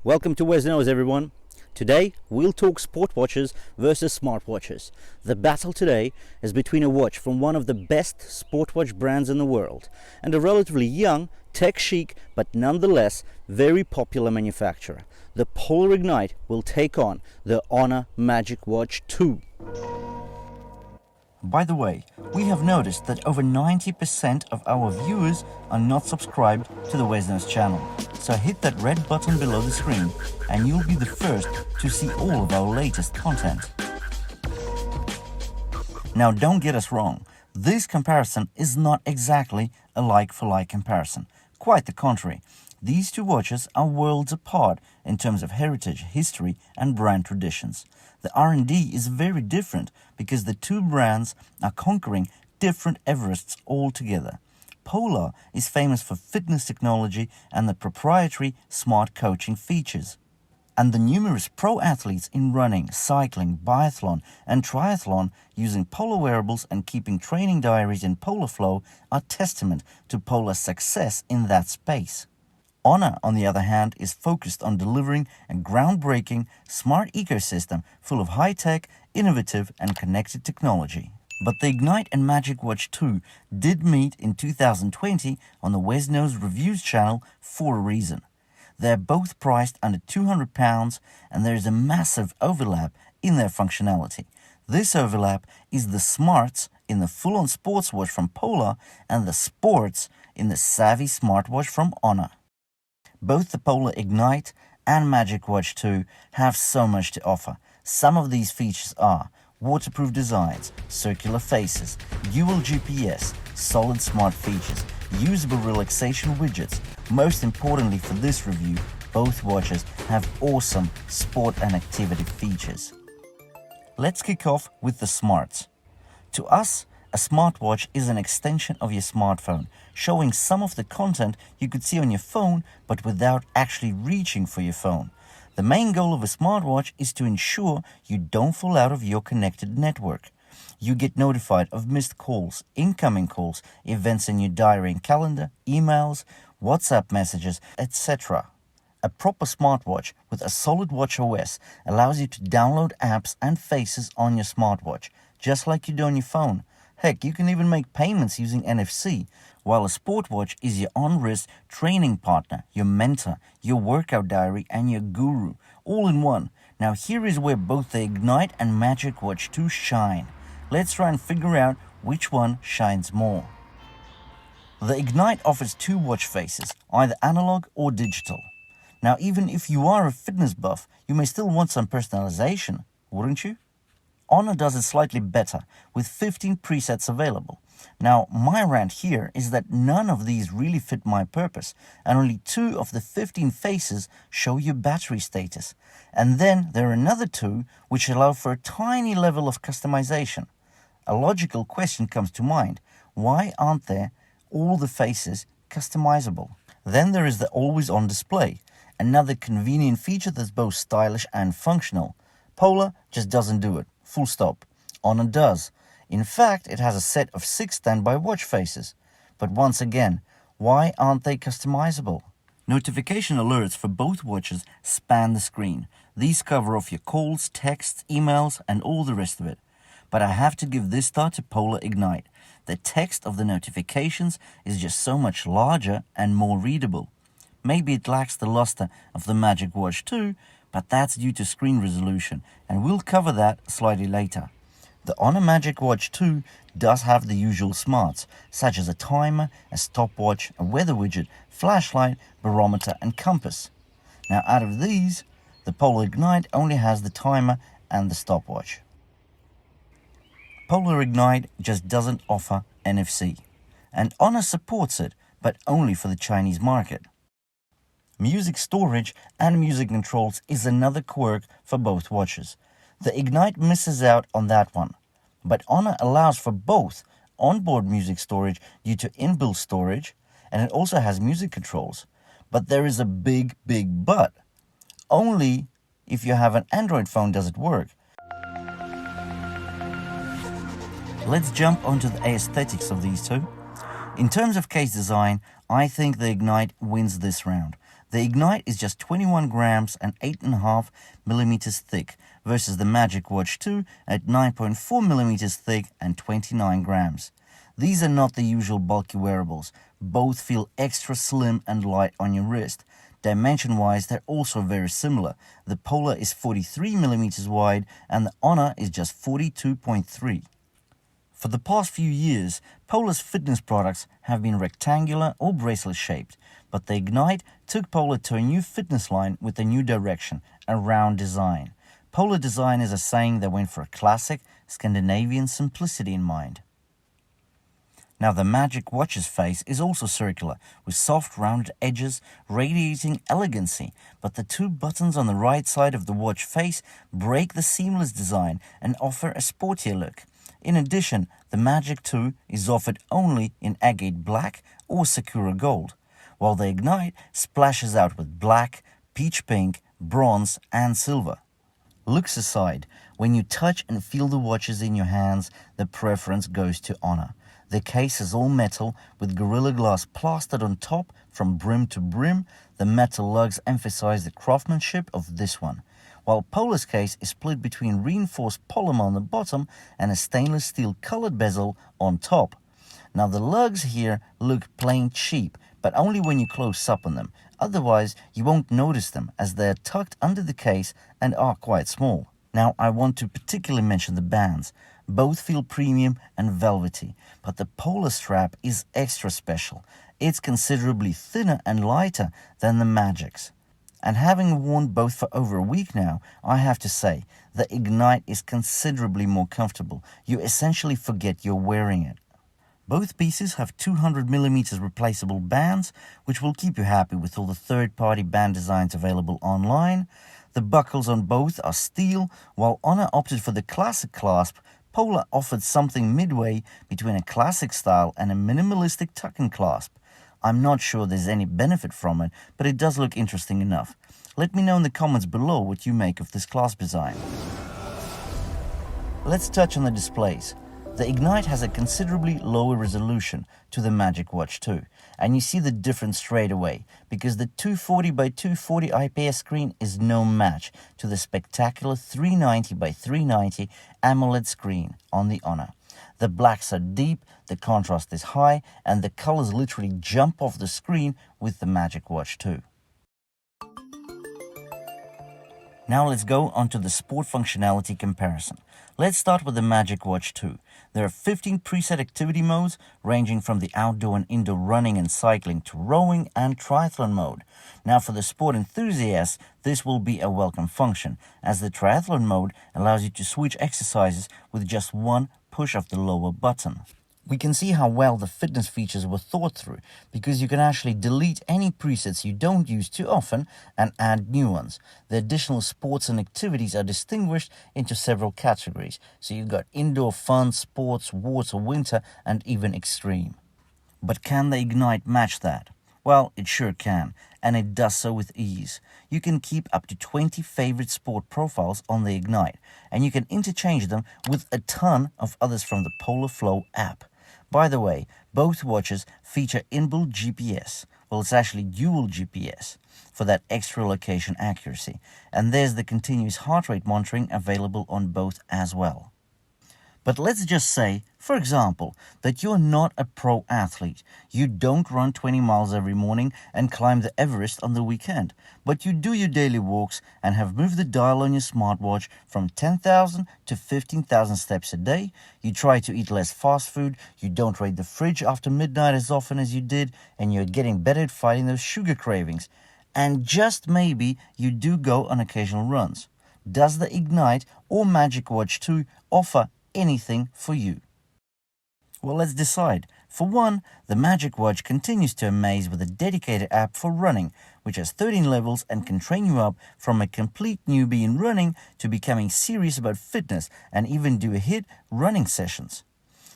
Welcome to Wes Knows, everyone. Today we'll talk Sportwatches versus Smartwatches. The battle today is between a watch from one of the best sportwatch brands in the world and a relatively young, tech chic, but nonetheless very popular manufacturer. The Polar Ignite will take on the Honor MagicWatch 2. By the way, we have noticed that over 90% of our viewers are not subscribed to the Wes Knows channel. So hit that red button below the screen and you'll be the first to see all of our latest content. Now don't get us wrong, this comparison is not exactly a like-for-like comparison. Quite the contrary. These two watches are worlds apart in terms of heritage, history and brand traditions. The R&D is very different because the two brands are conquering different Everests altogether. Polar is famous for fitness technology and the proprietary smart coaching features. And the numerous pro athletes in running, cycling, biathlon and triathlon using Polar wearables and keeping training diaries in Polar Flow are testament to Polar's success in that space. Honor, on the other hand, is focused on delivering a groundbreaking, smart ecosystem full of high-tech, innovative and connected technology. But the Ignite and MagicWatch 2 did meet in 2020 on the Wes Knows Reviews channel for a reason. They're both priced under £200 and there is a massive overlap in their functionality. This overlap is the smarts in the full-on sports watch from Polar and the sports in the savvy smartwatch from Honor. Both the Polar Ignite and MagicWatch 2 have so much to offer. Some of these features are waterproof designs, circular faces, dual GPS, solid smart features, usable relaxation widgets. Most importantly for this review, both watches have awesome sport and activity features. Let's kick off with the smarts. To us, a smartwatch is an extension of your smartphone, showing some of the content you could see on your phone but without actually reaching for your phone. The main goal of a smartwatch is to ensure you don't fall out of your connected network. You get notified of missed calls, incoming calls, events in your diary and calendar, emails, WhatsApp messages, etc. A proper smartwatch with a solid watch OS allows you to download apps and faces on your smartwatch, just like you do on your phone. Heck, you can even make payments using NFC, while a Sportwatch is your on-wrist training partner, your mentor, your workout diary and your guru, all in one. Now here is where both the Ignite and MagicWatch 2 shine. Let's try and figure out which one shines more. The Ignite offers two watch faces, either analog or digital. Now even if you are a fitness buff, you may still want some personalization, wouldn't you? Honor does it slightly better, with 15 presets available. Now, my rant here is that none of these really fit my purpose, and only 2 of the 15 faces show your battery status. And then there are another 2 which allow for a tiny level of customization. A logical question comes to mind: why aren't there all the faces customizable? Then there is the always on display, another convenient feature that's both stylish and functional. Polar just doesn't do it. Full stop. Honor does. In fact, it has a set of 6 standby watch faces. But once again, why aren't they customizable? Notification alerts for both watches span the screen. These cover off your calls, texts, emails, and all the rest of it. But I have to give this star to Polar Ignite. The text of the notifications is just so much larger and more readable. Maybe it lacks the luster of the MagicWatch 2, but that's due to screen resolution, and we'll cover that slightly later. The Honor MagicWatch 2 does have the usual smarts, such as a timer, a stopwatch, a weather widget, flashlight, barometer and compass. Now out of these, the Polar Ignite only has the timer and the stopwatch. Polar Ignite just doesn't offer NFC, and Honor supports it, but only for the Chinese market. Music storage and music controls is another quirk for both watches. The Ignite misses out on that one, but Honor allows for both onboard music storage due to inbuilt storage, and it also has music controls. But there is a big but. Only if you have an Android phone does it work. Let's jump onto the aesthetics of these two. In terms of case design, I think the Ignite wins this round. The Ignite is just 21 grams and 8.5 millimeters thick versus the MagicWatch 2 at 9.4 millimeters thick and 29 grams. These are not the usual bulky wearables. Both feel extra slim and light on your wrist. Dimension-wise, they're also very similar. The Polar is 43 millimeters wide and the Honor is just 42.3. For the past few years, Polar's fitness products have been rectangular or bracelet-shaped, but the Ignite took Polar to a new fitness line with a new direction, a round design. Polar design is a saying that went for a classic Scandinavian simplicity in mind. Now the MagicWatch's face is also circular, with soft rounded edges radiating elegancy, but the two buttons on the right side of the watch face break the seamless design and offer a sportier look. In addition, the Magic 2 is offered only in agate black or Sakura gold, while the Ignite splashes out with black, peach pink, bronze and silver. Looks aside, when you touch and feel the watches in your hands, the preference goes to Honor. The case is all metal with Gorilla Glass plastered on top from brim to brim. The metal lugs emphasize the craftsmanship of this one, while Polar's case is split between reinforced polymer on the bottom and a stainless steel colored bezel on top. Now the lugs here look plain cheap, but only when you close up on them. Otherwise, you won't notice them as they're tucked under the case and are quite small. Now I want to particularly mention the bands. Both feel premium and velvety, but the Polar strap is extra special. It's considerably thinner and lighter than the Magic's. And having worn both for over a week now, I have to say, the Ignite is considerably more comfortable. You essentially forget you're wearing it. Both pieces have 200mm replaceable bands, which will keep you happy with all the third-party band designs available online. The buckles on both are steel, while Honor opted for the classic clasp. Polar offered something midway between a classic style and a minimalistic tuck-in clasp. I'm not sure there's any benefit from it, but it does look interesting enough. Let me know in the comments below what you make of this clasp design. Let's touch on the displays. The Ignite has a considerably lower resolution to the MagicWatch 2, and you see the difference straight away, because the 240 by 240 IPS screen is no match to the spectacular 390 by 390 AMOLED screen on the Honor. The blacks are deep, the contrast is high, and the colors literally jump off the screen with the MagicWatch 2. Now let's go on to the sport functionality comparison. Let's start with the MagicWatch 2. There are 15 preset activity modes ranging from the outdoor and indoor running and cycling to rowing and triathlon mode. Now for the sport enthusiasts, this will be a welcome function, as the triathlon mode allows you to switch exercises with just one push of the lower button. We can see how well the fitness features were thought through, because you can actually delete any presets you don't use too often and add new ones. The additional sports and activities are distinguished into several categories. So you've got indoor fun, sports, water, winter, and even extreme. But can the Ignite match that? Well, it sure can, and it does so with ease. You can keep up to 20 favorite sport profiles on the Ignite, and you can interchange them with a ton of others from the Polar Flow app. By the way, both watches feature inbuilt GPS. Well, it's actually dual GPS for that extra location accuracy. And there's the continuous heart rate monitoring available on both as well. But let's just say, for example, that you're not a pro athlete. You don't run 20 miles every morning and climb the Everest on the weekend, but you do your daily walks and have moved the dial on your smartwatch from 10,000 to 15,000 steps a day. You try to eat less fast food, you don't raid the fridge after midnight as often as you did, and you're getting better at fighting those sugar cravings. And just maybe you do go on occasional runs. Does the Ignite or MagicWatch 2 offer anything for you? Well, let's decide. For one, the MagicWatch continues to amaze with a dedicated app for running, which has 13 levels and can train you up from a complete newbie in running to becoming serious about fitness and even do HIIT running sessions.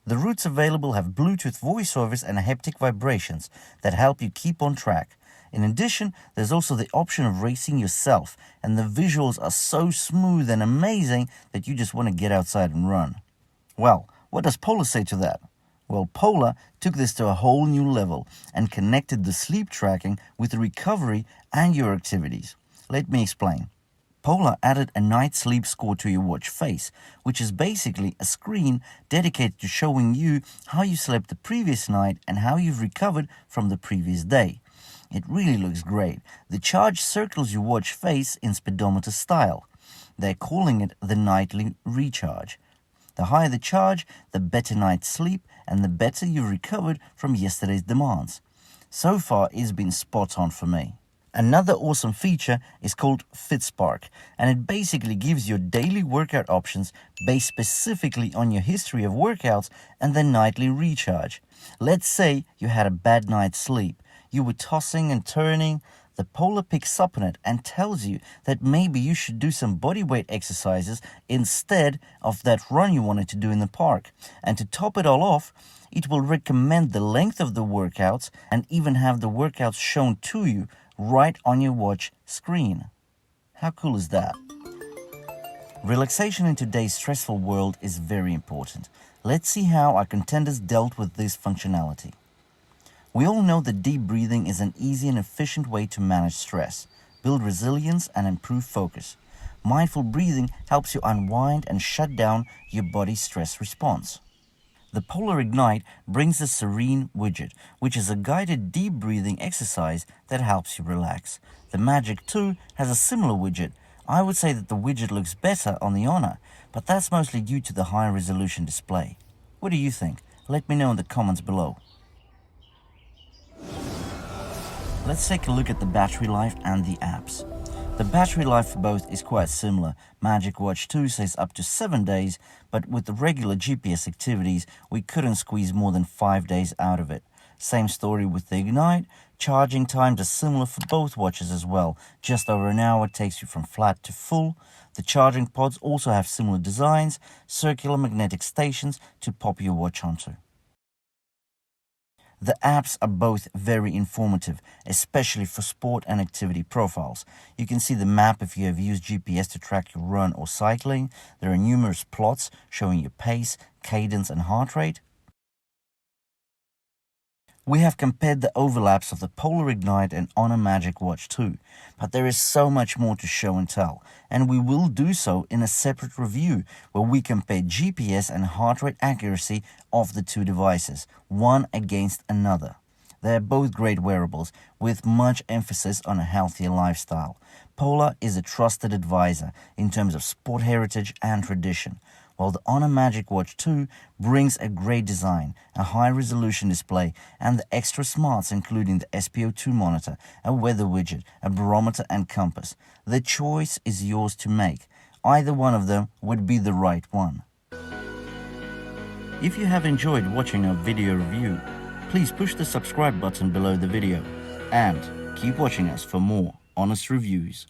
The routes available have Bluetooth voice service and haptic vibrations that help you keep on track. In addition, there's also the option of racing yourself, and the visuals are so smooth and amazing that you just want to get outside and run. Well, what does Polar say to that? Well, Polar took this to a whole new level and connected the sleep tracking with the recovery and your activities. Let me explain. Polar added a night sleep score to your watch face, which is basically a screen dedicated to showing you how you slept the previous night and how you've recovered from the previous day. It really looks great. The charge circles your watch face in speedometer style. They're calling it the nightly recharge. The higher the charge, the better night's sleep and the better you recovered from yesterday's demands. So far, it's been spot on for me. Another awesome feature is called FitSpark, and it basically gives you daily workout options based specifically on your history of workouts and the nightly recharge. Let's say you had a bad night's sleep. You were tossing and turning. The Polar picks up on it and tells you that maybe you should do some bodyweight exercises instead of that run you wanted to do in the park. And to top it all off, it will recommend the length of the workouts and even have the workouts shown to you right on your watch screen. How cool is that? Relaxation in today's stressful world is very important. Let's see how our contenders dealt with this functionality. We all know that deep breathing is an easy and efficient way to manage stress, build resilience, and improve focus. Mindful breathing helps you unwind and shut down your body's stress response. The Polar Ignite brings the Serene widget, which is a guided deep breathing exercise that helps you relax. The Magic 2 has a similar widget. I would say that the widget looks better on the Honor, but that's mostly due to the high resolution display. What do you think? Let me know in the comments below. Let's take a look at the battery life and the apps. The battery life for both is quite similar. MagicWatch 2 says up to 7 days, but with the regular GPS activities, we couldn't squeeze more than 5 days out of it. Same story with the Ignite. Charging times are similar for both watches as well. Just over an hour takes you from flat to full. The charging pods also have similar designs, circular magnetic stations to pop your watch onto. The apps are both very informative, especially for sport and activity profiles. You can see the map if you have used GPS to track your run or cycling. There are numerous plots showing your pace, cadence, and heart rate. We have compared the overlaps of the Polar Ignite and Honor MagicWatch 2, but there is so much more to show and tell, and we will do so in a separate review where we compare GPS and heart rate accuracy of the two devices, one against another. They are both great wearables with much emphasis on a healthier lifestyle. Polar is a trusted advisor in terms of sport heritage and tradition, while the Honor MagicWatch 2 brings a great design, a high-resolution display, and the extra smarts including the SpO2 monitor, a weather widget, a barometer, and compass. The choice is yours to make. Either one of them would be the right one. If you have enjoyed watching our video review, please push the subscribe button below the video and keep watching us for more honest reviews.